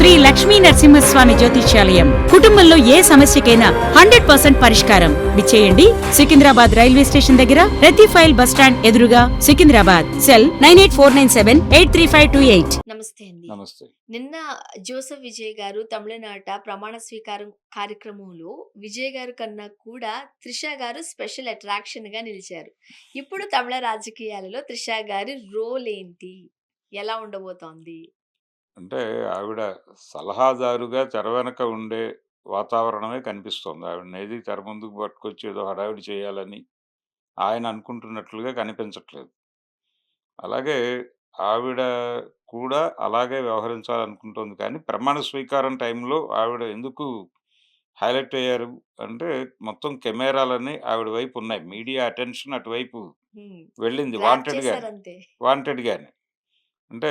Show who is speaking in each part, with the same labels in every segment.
Speaker 1: శ్రీ లక్ష్మీ నరసింహస్వామి జ్యోతిష్యాలయం. కుటుంబంలో ఏ సమస్యకైనా 100% పరిష్కారం. విచ్చేయండి. సికింద్రాబాద్ రైల్వే స్టేషన్ దగ్గర రతీఫైల్ బస్ స్టాండ్ ఎదురుగా, సికింద్రాబాద్. సెల్ 9849783528.
Speaker 2: నమస్తే అండి.
Speaker 3: నమస్తే.
Speaker 2: నిన్న జోసెఫ్ విజయ్ గారు తమిళనాట ప్రమాణ స్వీకారం కార్యక్రమంలో విజయ్ గారు కన్నా కూడా త్రిష గారు స్పెషల్ అట్రాక్షన్ గా నిలిచారు. ఇప్పుడు తమిళ రాజకీయాలలో త్రిష గారి రోల్ ఏంటి? ఎలా ఉండబోతోంది?
Speaker 3: అంటే ఆవిడ సలహాదారుగా తెర వెనక ఉండే వాతావరణమే కనిపిస్తోంది. ఆవిడనేది తెర ముందుకు పట్టుకొచ్చి ఏదో హడావిడి చేయాలని ఆయన అనుకుంటున్నట్లుగా కనిపించట్లేదు. అలాగే ఆవిడ కూడా అలాగే వ్యవహరించాలనుకుంటోంది. కానీ ప్రమాణ స్వీకారం టైంలో ఆవిడ ఎందుకు హైలైట్ అయ్యారు అంటే మొత్తం కెమెరాలన్నీ ఆవిడ వైపు ఉన్నాయి. మీడియా అటెన్షన్ అటువైపు
Speaker 2: హ్మ్.
Speaker 3: వెళ్ళింది
Speaker 2: గ్రాబ్ చేశారంతే.
Speaker 3: వాంటెడ్‌గానే. అంటే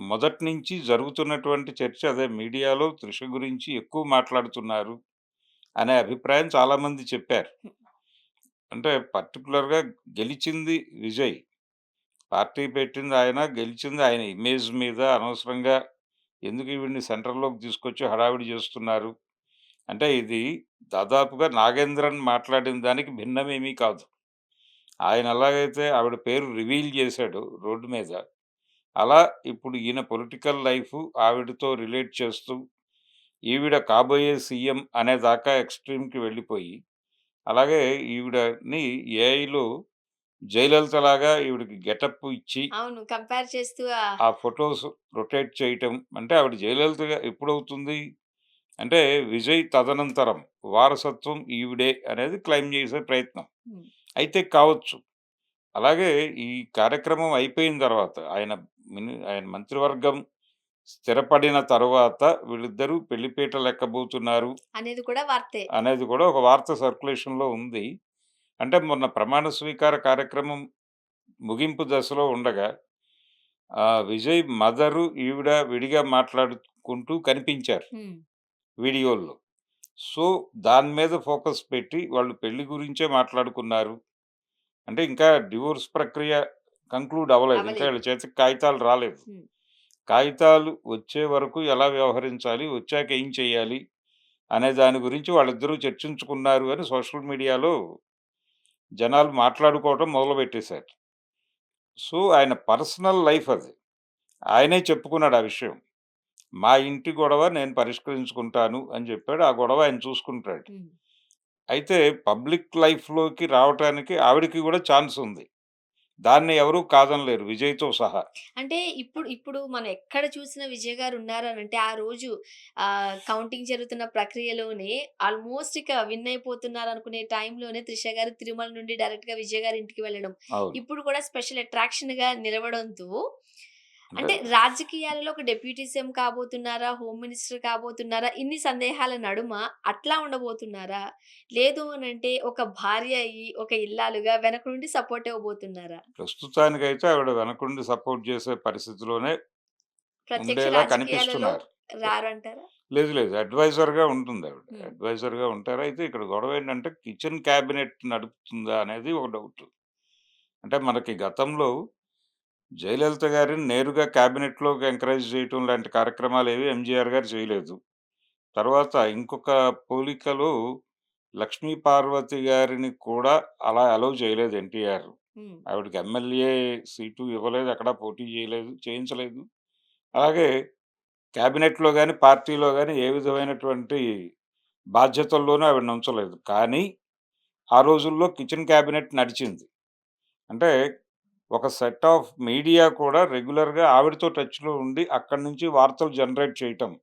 Speaker 3: మొదటి నుంచి జరుగుతున్నటువంటి చర్చ అదే. మీడియాలో త్రిష గురించి ఎక్కువ మాట్లాడుతున్నారు అనే అభిప్రాయం చాలామంది చెప్పారు. అంటే పర్టిక్యులర్‌గా గెలిచింది విజయ్. పార్టీ పెట్టింది ఆయన, గెలిచింది ఆయన ఇమేజ్ మీద అనవసరంగా ఎందుకు ఈవిడ్ని సెంటర్‌లోకి తీసుకొచ్చి హడావిడి చేస్తున్నారు. అంటే ఇది దాదాపుగా నాగేంద్రన్ మాట్లాడిన దానికి భిన్నమేమీ కాదు. ఆయన ఎలాగైతే ఆవిడ పేరు రివీల్ చేశాడో రోడ్డు మీద, అలా ఇప్పుడు ఈయన పొలిటికల్ లైఫు ఆవిడతో రిలేట్ చేస్తూ, ఈవిడ కాబోయే సీఎం అనేదాకా ఎక్స్‌ట్రీమ్‌కి వెళ్ళిపోయి, అలాగే ఈవిడని ఏఐలో జయలలితలాగా ఈవిడకి గెటప్ ఇచ్చి,
Speaker 2: అవును. కంపేర్ చేస్తూ
Speaker 3: ఆ ఫోటోస్ రొటేట్ చేయటం. అంటే ఆవిడ జయలలితగా ఎప్పుడవుతుంది అంటే, విజయ్ తదనంతరం వారసత్వం ఈవిడే అనేది క్లెయిమ్ చేసే ప్రయత్నం.
Speaker 2: హ్మ్.
Speaker 3: అయితే కావచ్చు. అలాగే ఈ కార్యక్రమం అయిపోయిన తర్వాత ఆయన మంత్రివర్గం స్థిరపడిన తరువాత వీళ్ళిద్దరూ పెళ్లిపీటలెక్కబోతున్నారు
Speaker 2: అనేది కూడా వార్తే.
Speaker 3: అనేది కూడా ఒక వార్త సర్క్యులేషన్‌లో ఉంది. అంటే మొన్న ప్రమాణ స్వీకార కార్యక్రమం ముగింపు దశలో ఉండగా విజయ్ మదరు, ఈవిడ విడిగా మాట్లాడుకుంటూ కనిపించారు
Speaker 2: హ్మ్.
Speaker 3: వీడియోల్లో. సో, దాని మీద ఫోకస్ పెట్టి వాళ్ళు పెళ్లి గురించే మాట్లాడుకున్నారు. అంటే ఇంకా డివోర్స్ ప్రక్రియ కంక్లూడ్ అవ్వలేదు. ఇంకా
Speaker 2: అవ్వలేదు.
Speaker 3: వీళ్ళ చేతికి కాగితాలు రాలేదు.
Speaker 2: హ్మ్.
Speaker 3: కాగితాలు వచ్చే వరకు ఎలా వ్యవహరించాలి? వచ్చాక ఏం చేయాలి? అనే దాని గురించి వాళ్ళిద్దరూ చర్చించుకున్నారు అని సోషల్ మీడియాలో జనాలు మాట్లాడుకోవటం మొదలుపెట్టేశారు. సో, ఆయన పర్సనల్ లైఫ్ అది. ఆయనే చెప్పుకున్నాడు ఆ విషయం. మా ఇంటి గొడవ నేను పరిష్కరించుకుంటాను అని చెప్పాడు. ఆ గొడవ ఆయన చూసుకుంటాడు.
Speaker 2: హ్మ్.
Speaker 3: అయితే పబ్లిక్ లైఫ్‌లోకి రావటానికి ఆవిడకి గూడా ఛాన్స్ ఉంది. దాన్ని ఎవరు కాదనలేరు విజయ్‌తో సహా.
Speaker 2: అంటే ఇప్పుడు మనం ఎక్కడ చూసినా విజయ్ గారు ఉన్నారనంటే, ఆ రోజు కౌంటింగ్ జరుగుతున్న ప్రక్రియలోనే ఆల్మోస్ట్ ఇక విన్ అయిపోతున్నారనుకునే టైంలోనే త్రిష గారు తిరుమల నుండి డైరెక్ట్‌గా విజయ్ గారి ఇంటికి వెళ్ళడం.
Speaker 3: అవును.
Speaker 2: ఇప్పుడు కూడా స్పెషల్ అట్రాక్షన్‌గా నిలవడంతో
Speaker 3: అంటే
Speaker 2: అంటే రాజకీయాలలో ఒక డిప్యూటీ సీఎం కాబోతున్నారా? హోమ్ మినిస్టర్ కాబోతున్నారా? ఇన్ని సందేహాల నడుమ అట్లా ఉండబోతున్నారా? లేదు అనంటే ఒక భార్య అయ్యి, ఒక ఇల్లాలుగా వెనక నుండి సపోర్ట్ ఇవ్వబోతున్నారా?
Speaker 3: ప్రస్తుతానికైతే ఆవిడ వెనకుండి సపోర్ట్ చేసే పరిస్థితిలోనే
Speaker 2: ప్రత్యక్ష
Speaker 3: ఉండేలా
Speaker 2: రాజకీయాలలో
Speaker 3: కనిపిస్తున్నారు.
Speaker 2: రారంటారా?
Speaker 3: లేదు లేదు. అడ్వైజర్‌గా ఉంటుందావిడ.
Speaker 2: హ్మ్.
Speaker 3: అడ్వైజర్‌గా ఉంటారు. అయితే ఇక్కడ గొడవేంటంటే కిచెన్ క్యాబినెట్ నడుపుతుందా అనేది ఒక డౌటు. అంటే మనకి గతంలో జయలలిత గారిని నేరుగా క్యాబినెట్‌లోకి ఎంకరేజ్ చేయటం లాంటి కార్యక్రమాలేవి ఎంజీఆర్ గారు చేయలేదు. తర్వాత ఇంకొక పోలికలో లక్ష్మీ పార్వతి గారిని కూడా అలా అలౌ చేయలేదు ఎన్టీఆర్.
Speaker 2: హ్మ్.
Speaker 3: ఆవిడకి ఎమ్మెల్యే సీటు ఇవ్వలేదు. ఎక్కడా పోటీ చేయలేదు. చేయించలేదు. అలాగే క్యాబినెట్‌లో గాని, పార్టీలో గాని ఏ విధమైనటువంటి బాధ్యతల్లోనూ ఆవిడని ఉంచలేదు. కానీ, ఆ రోజుల్లో కిచెన్ క్యాబినెట్ నడిచింది. అంటే ఒక సెట్ ఆఫ్ మీడియా కూడా రెగ్యులర్‌గా ఆవిడతో టచ్‌లో ఉండి అక్కడి నుంచి వార్తలు జనరేట్ చేయటం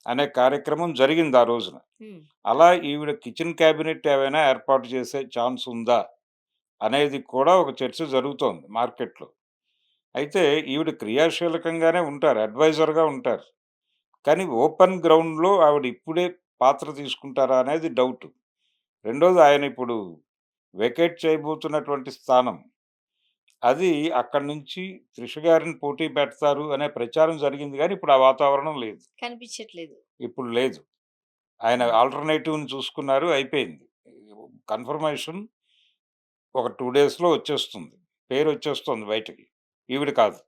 Speaker 3: అనే కార్యక్రమం జరిగింది ఆ రోజున.
Speaker 2: హ్మ్.
Speaker 3: అలా ఈవిడ కిచెన్ క్యాబినెట్ ఏవైనా ఏర్పాటు చేసే ఛాన్స్ ఉందా? అనేది కూడా ఒక చర్చ జరుగుతోంది మార్కెట్‌లో. అయితే ఈవిడ క్రియాశీలకంగానే ఉంటారు. అడ్వైజర్‌గా ఉంటారు. కానీ ఓపెన్ గ్రౌండ్‌లో ఆవిడ ఇప్పుడే పాత్ర తీసుకుంటారా అనేది డౌటు. రెండోది ఆయన ఇప్పుడు వెకేట్ చేయబోతున్నటువంటి స్థానం. అది అక్కడి నుంచి 'త్రిష' గారిని పోటీ పెడతారు అనే ప్రచారం జరిగింది గానీ, ఇప్పుడు ఆ వాతావరణం లేదు.
Speaker 2: కనిపించట్లేదు.
Speaker 3: ఇప్పుడు లేదు. ఆయన
Speaker 2: హ్మ్.
Speaker 3: ఆల్టర్‌నేటివ్‌ని చూసుకున్నారు. అయిపోయింది. కన్ఫర్మేషన్ ఒక 2 డేస్‌లో వచ్చేస్తుంది. పేరొచ్చేస్తుంది బయటకి. ఈవిడ కాదు.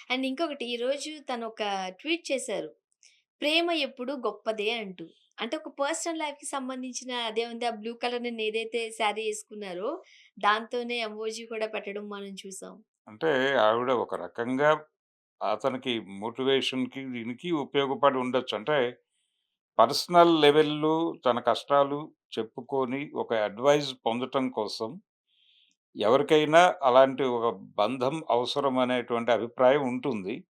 Speaker 2: అండ్ ఇంకొకటి ఈరోజు తనొక ట్వీట్ చేశారు. ప్రేమ ఎప్పుడు గొప్పదే అంటూ. అంటే ఒక పర్సనల్ లైఫ్‌కి సంబంధించిన అదేముంది ఆ బ్లూ కలర్ నేనేదైతే శారీ యేసుకున్నారో దాంతోనే ఎమోజి కూడా పెట్టడం మనం చూసాం.
Speaker 3: అంటే ఆవిడ ఒక రకంగా అతనికి మోటివేషన్‌కి దీనికి ఉపయోగపడి ఉండొచ్చు. అంటే పర్సనల్ లెవెల్‌లో తన కష్టాలు చెప్పుకొని ఒక అడ్వైస్ పొందటం కోసం ఎవరికైనా అలాంటి ఒక బంధం అవసరం అనేటువంటి అభిప్రాయం ఉంటుంది.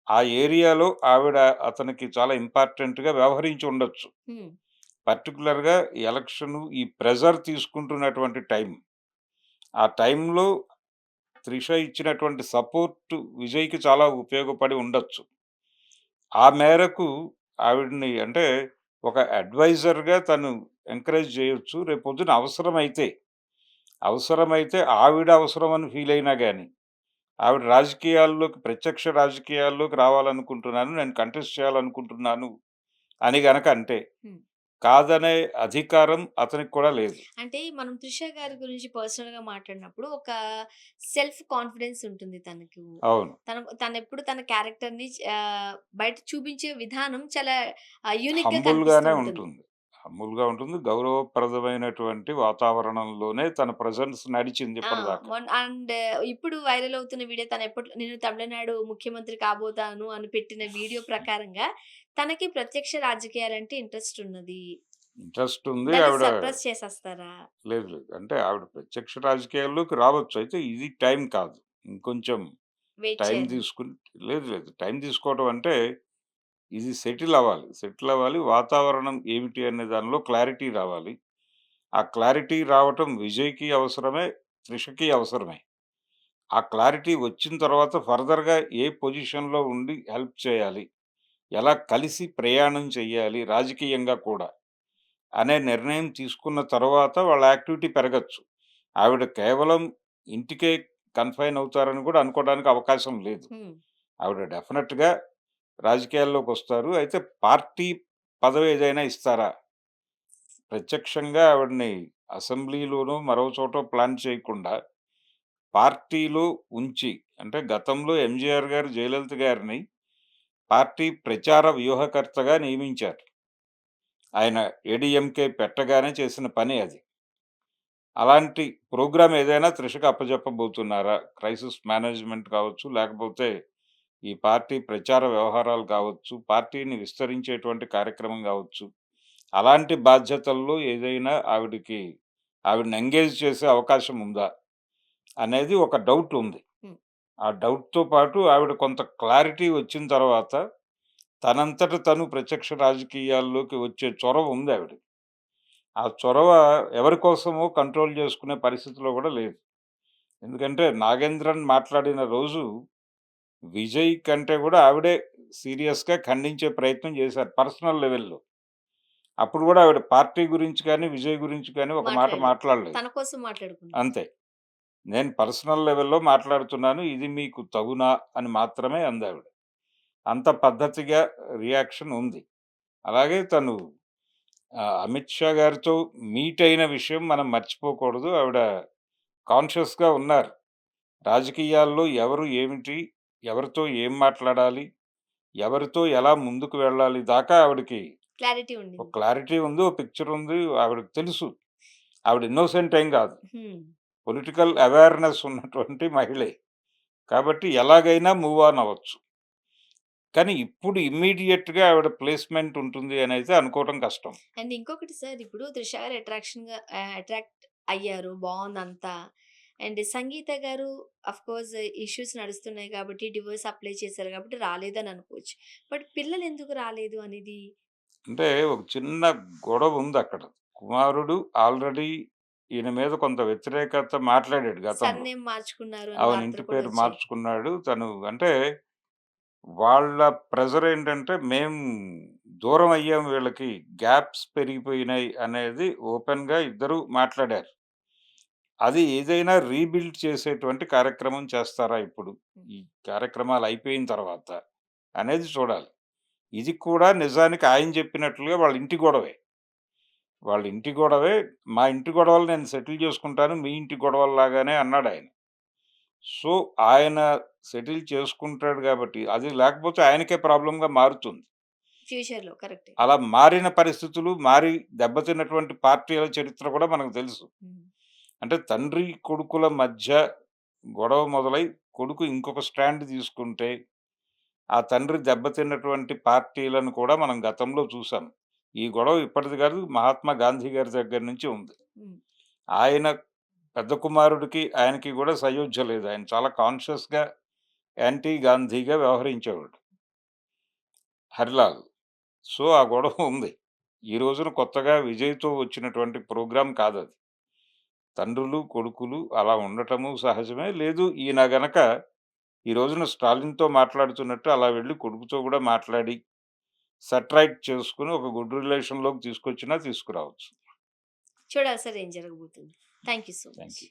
Speaker 3: ఆ ఏరియాలో ఆవిడ అతనికి చాలా ఇంపార్టెంట్‌గా వ్యవహరించి ఉండొచ్చు.
Speaker 2: హ్మ్.
Speaker 3: పర్టిక్యులర్‌గా ఎలక్షను ఈ ప్రెషర్ తీసుకుంటున్నటువంటి టైం. ఆ టైంలో 'త్రిష' ఇచ్చినటువంటి సపోర్ట్ విజయ్‌కి చాలా ఉపయోగపడి ఉండొచ్చు. ఆ మేరకు ఆవిడని అంటే ఒక అడ్వైజర్‌గా తను ఎంకరేజ్ చేయొచ్చు. రేపొద్దున అవసరమైతే ఆవిడ అవసరమని ఫీల్ అయినా గాని, ఆవిడ ప్రత్యక్ష రాజకీయాల్లోకి రావాలనుకుంటున్నాను. నేను కంటెస్ట్ చేయాలనుకుంటున్నాను అని గనక అంటే,
Speaker 2: హ్మ్.
Speaker 3: కాదనే అధికారం అతనికి కూడా లేదు.
Speaker 2: అంటే మనం 'త్రిష' గారి గురించి పర్సనల్‌గా మాట్లాడినప్పుడు ఒక సెల్ఫ్ కాన్ఫిడెన్స్ ఉంటుంది తనకు.
Speaker 3: అవును.
Speaker 2: తనెప్పుడు తన క్యారెక్టర్‌ని బయట చూపించే విధానం చాలా యూనిక్‌గా కనిపిస్తూ
Speaker 3: హంబుల్‌గానే
Speaker 2: ఉంటుంది.
Speaker 3: ఉంటుంది. హంబుల్‌గా ఉంటుంది. గౌరవప్రదమైనటువంటి వాతావరణంలోనే తన ప్రెజెన్స్ నడిచింది
Speaker 2: ఆ!
Speaker 3: ఇప్పటిదాకా.
Speaker 2: అండ్ ఇప్పుడు వైరల్ అవుతున్న వీడియో నేను తమిళనాడు ముఖ్యమంత్రి కాబోతాను అని పెట్టిన వీడియో ప్రకారంగా తనకి ప్రత్యక్ష రాజకీయాలంటే ఇంట్రెస్ట్ ఉన్నది.
Speaker 3: ఇంట్రెస్ట్ ఉంది.
Speaker 2: దాన్ని
Speaker 3: ఆవిడ
Speaker 2: సప్రెస్ చేసేస్తారా?
Speaker 3: లేదు. అంటే ఆవిడ ప్రత్యక్ష రాజకీయాల్లోకి రావచ్చు. అయితే ఇది టైం కాదు. ఇంకొంచెం
Speaker 2: వెయిట్
Speaker 3: టైం
Speaker 2: చేయాలి.
Speaker 3: తీసుకొని లేదు. టైం తీసుకోవడం అంటే ఇది సెటిల్ అవ్వాలి. సెటిల్ అవ్వాలి. వాతావరణం ఏమిటి అనే దానిలో క్లారిటీ రావాలి. ఆ క్లారిటీ రావటం విజయ్‌కి అవసరమే, త్రిషకి అవసరమే. ఆ క్లారిటీ వచ్చిన తర్వాత ఫర్దర్‌గా ఏ పొజిషన్‌లో ఉండి హెల్ప్ చేయాలి? ఎలా కలిసి ప్రయాణం చేయాలి రాజకీయంగా కూడా? అనే నిర్ణయం తీసుకున్న తర్వాత వాళ్ళ యాక్టివిటీ పెరగచ్చు. ఆవిడ కేవలం ఇంటికే కన్‌ఫైన్ అవుతారని కూడా అనుకోవడానికి అవకాశం లేదు.
Speaker 2: హ్మ్.
Speaker 3: ఆవిడ డెఫినిట్‌గా రాజకీయాల్లోకొస్తారు. అయితే పార్టీ పదవి ఏదైనా ఇస్తారా? ప్రత్యక్షంగా ఆవిడని అసెంబ్లీలోనో, మరో చోటో ప్లాన్ చేయకుండా పార్టీలో ఉంచి అంటే గతంలో ఎంజీఆర్ గారు జయలలిత గారిని పార్టీ ప్రచార వ్యూహకర్తగా నియమించారు. ఆయన ఏడీఎంకే పెట్టగానే చేసిన పని అది. అలాంటి ప్రోగ్రామ్ ఏదైనా త్రిషకు అప్పజెప్పబోతున్నారా? క్రైసిస్ మేనేజ్‌మెంట్ కావచ్చు, లేకపోతే ఈ పార్టీ ప్రచార వ్యవహారాలు కావచ్చు, పార్టీని విస్తరించేటువంటి కార్యక్రమం గావచ్చు. అలాంటి బాధ్యతల్లో ఏదైనా ఆవిడని ఎంగేజ్ చేసే అవకాశం ఉందా? అనేది ఒక డౌట్ ఉంది.
Speaker 2: హ్మ్.
Speaker 3: ఆ డౌట్‌తో పాటు ఆవిడ కొంత క్లారిటీ వచ్చిన తర్వాత తనంతట తను ప్రత్యక్ష రాజకీయాల్లోకి వచ్చే చొరవ ఉంది ఆవిడకి. ఆ చొరవ ఎవరి కోసమో కంట్రోల్ చేసుకునే పరిస్థితిలో గూడా లేదు. ఎందుకంటే నాగేంద్రన్ మాట్లాడిన రోజు విజయ్ కంటే గూడా ఆవిడే సీరియస్‌గా ఖండించే ప్రయత్నం చేశారు పర్సనల్ లెవెల్‌లో. అప్పుడు గూడా ఆవిడ పార్టీ గురించి కానీ, విజయ్ గురించి కానీ ఒక మాట
Speaker 2: మాట్లాడలేదు.
Speaker 3: మాట్లాడలేదు.
Speaker 2: తన కోసం మాట్లాడుకున్నారు.
Speaker 3: అంతే. నేను పర్సనల్ లెవెల్‌లో మాట్లాడుతున్నాను. ఇది మీకు తగునా అని మాత్రమే అందావిడ. అంత పద్ధతిగా రియాక్షన్ ఉంది. అలాగే తను అమిత్ షా గారితో మీట్ అయిన విషయం మనం మర్చిపోకూడదు. ఆవిడ కాన్షియస్‌గా ఉన్నారు. రాజకీయాల్లో ఎవరు ఏమిటి? ఎవరితో ఏం మాట్లాడాలి? ఎవరితో ఎలా ముందుకు వెళ్ళాలి? దాకా ఆవిడకి
Speaker 2: క్లారిటీ
Speaker 3: ఒక
Speaker 2: ఉండింది.
Speaker 3: క్లారిటీ ఉంది. ఓ పిక్చర్ ఉంది. ఆవిడకి తెలుసు. ఆవిడ ఇన్నోసెంట్ ఏం గాదు.
Speaker 2: హ్మ్.
Speaker 3: పొలిటికల్ అవేర్‌నెస్ ఉన్నటువంటి మహిళే. కాబట్టి ఎలాగైనా మూవ్ ఆన్ అవ్వచ్చు. కానీ ఇప్పుడు ఇమ్మీడియేట్‌గా ఆవిడ ప్లేస్‌మెంట్ ఉంటుంది అనైతే అనుకోవటం కష్టం.
Speaker 2: అండ్ ఇంకొకటి సార్ ఇప్పుడు 'త్రిష' గారు అట్రాక్ట్ అయ్యారు. బావుందంతా. అండ్ 'సంగీత' గారు ఆఫ్‌కోర్స్ ఇష్యూస్ నడుస్తున్నాయి కాబట్టి డివోర్స్ అప్లై చేశారు కాబట్టి రాలేదని అనుకోవచ్చు. బట్ పిల్లలెందుకు రాలేదు అనేది
Speaker 3: అంటే ఒక చిన్న గొడవ ఉందక్కడ. కుమారుడు ఆల్రెడీ ఈయన మీద కొంత వ్యతిరేకత మాట్లాడాడు గతంలో.
Speaker 2: సర్‌నేమ్ మార్చుకున్నారు అని
Speaker 3: అవును. ఇంటి
Speaker 2: వార్తలు కూడా
Speaker 3: పేరు
Speaker 2: వచ్చాయి.
Speaker 3: మార్చుకున్నాడు. తను అంటే వాళ్ళ ప్రెషర్ ఏంటంటే మేము దూరం అయ్యాం వీళ్ళకి. గ్యాప్స్ పెరిగిపోయినాయి అనేది ఓపెన్‌గా ఇద్దరు మాట్లాడారు. అది ఏదైనా రీబిల్డ్ చేసేటువంటి కార్యక్రమం చేస్తారా ఇప్పుడు?
Speaker 2: హ్మ్.
Speaker 3: ఈ కార్యక్రమాలు అయిపోయిన తర్వాత అనేది చూడాలి. ఇది కూడా నిజానికి ఆయన చెప్పినట్లుగా వాళ్ళ ఇంటి గొడవే. వాళ్ళ ఇంటి గొడవే. మా ఇంటి గొడవలు నేను సెటిల్ చేసుకుంటాను. మీ ఇంటి గొడవల్లాగానే అన్నాడాయన. సో, ఆయన సెటిల్ చేసుకుంటాడు గాబట్టి అది లేకపోతే ఆయనకే ప్రాబ్లమ్‌గా మారుతుంది.
Speaker 2: ఫ్యూచర్‌లో కరెక్టే.
Speaker 3: అలా మారిన పరిస్థితులు, దెబ్బతిన్నటువంటి పార్టీల చరిత్ర కూడా మనకు తెలుసు.
Speaker 2: హ్మ్.
Speaker 3: అంటే తండ్రి, కొడుకుల మధ్య గొడవ మొదలై కొడుకు ఇంకొక స్టాండ్ తీసుకుంటే, ఆ తండ్రి దెబ్బతిన్నటువంటి పార్టీలను కూడా మనం గతంలో చూసాం. ఈ గొడవ ఇప్పటిది కాదు, మహాత్మా గాంధీ గారి దగ్గర నుంచి ఉంది.
Speaker 2: హ్మ్.
Speaker 3: ఆయన పెద్ద కుమారుడికి, ఆయనకి కూడా సయోధ్య లేదు. ఆయన చాలా కాన్షియస్‌గా యాంటీ గాంధీగా వ్యవహరించేవాడు హరిలాల్. సో, ఆ గొడవ ఉంది. ఈ రోజున కొత్తగా విజయ్‌తో వచ్చినటువంటి ప్రోగ్రామ్ కాదది. తండ్రులు, కొడుకులు అలా ఉండటము సహజమే. లేదు ఈయన గనక ఈ రోజున స్టాలిన్‌తో మాట్లాడుతున్నట్టు అలా వెళ్లి కొడుకుతో గూడా మాట్లాడి, సెటరైట్ చేసుకొని ఒక గుడ్ రిలేషన్‌లోకి తీసుకొచ్చినా తీసుకురావచ్చు.
Speaker 2: చూడాలి సార్ ఏం జరగబోతుందో. Thank you so
Speaker 3: thank
Speaker 2: much.
Speaker 3: You.